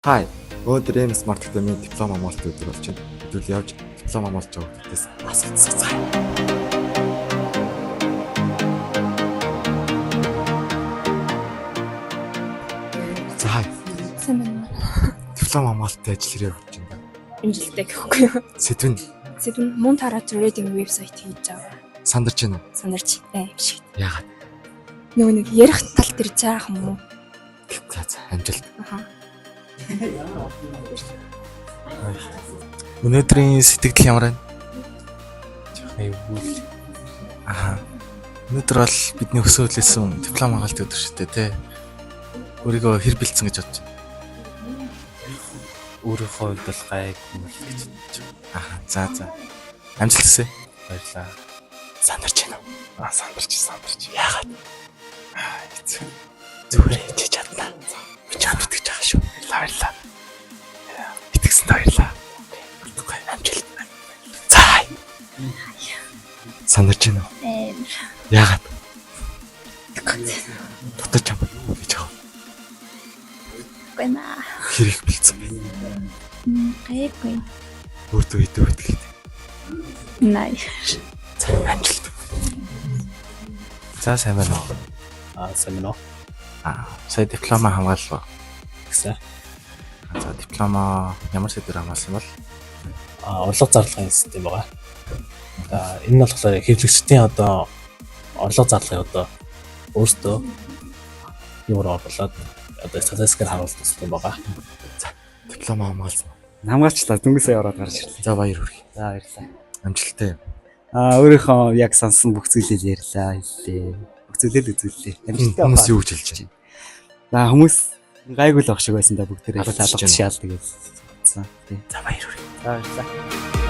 Хай. Өдөр энэ Smart Academy диплом амлалт өдөр болж байна. Өдөр явж диплом амлаж байгаа хүмүүстээс асууцгаая. За хай. Сайн байна. Диплом амлалтын ажил хэрэг явж байна. Энэ жилдээ гэхгүй юу? Сэдвэн Мунтара Trading вебсайт хийж байгаа. сандарч байна уу? Сандарч байна юм шиг. Яагаад? Нөгөө нэг ярих тал дээр жаах юм уу? За амжилт. Аха. Өнөөдрийн сэтгэл ямар байна? Жохны үйл. Өнөөдөр бол бидний өсөөлсөн диплом амлалт өдөр шүү дээ, тэ. Өөрийгөө хэр бэлдсэн гэж бодож байна? Өөрийнхөө хувьд бол гайг юм л гэж бодож байна. За. Амжилт хүсье. Баярлаа. Сандарч байна уу? Сандарч. Яагаад? Хэцүү. Зүгээр хийж чадна. Би чамд итгэж байгаа шүү. Баярлаа. Итгэсэнд баярлаа. Окей, амжилт. За. Сандарч байна уу? Яагаад? Дотор чам гэж байгаа. Гэнэ. Хэрэг бэлдсэн бэ? Гайгүй. Өөртөө идэх байдаг. Най. За, амжилт. За, сайн байна уу? Сайн байна уу? Сая диплома хамгааллаа. Гэсэн. За, диплома ямар сэдвээр хамгаалсан бол? Орлого зарлагын систем байгаа. Энэ нь болохоор хэвлэгчдийн одоо орлого зарлагын одоо өөртөө юмроо оруулаад одоо статистикээр харуулдаг систем байгаа. За, диплома хамгаалсан. Хамгаачлаа дөнгөж сая ороод гарч ирлээ. За, баяр хүргэе. За баярлалаа. Амжилттай. Өөрийнхөө яг сонсон бүх зүйлийг ярьлаа хэллээ. Бүх зүйлээ үзүүллээ. Амжилттай Хүмүүс юу гэж хэлж байна? За хүмүүс гайгүй л ах шиг байсан да бүгд тэрээ Алгадчихж алгадчихаал тэгээд. За тий. За, баяр хүргэе. За баярлалаа.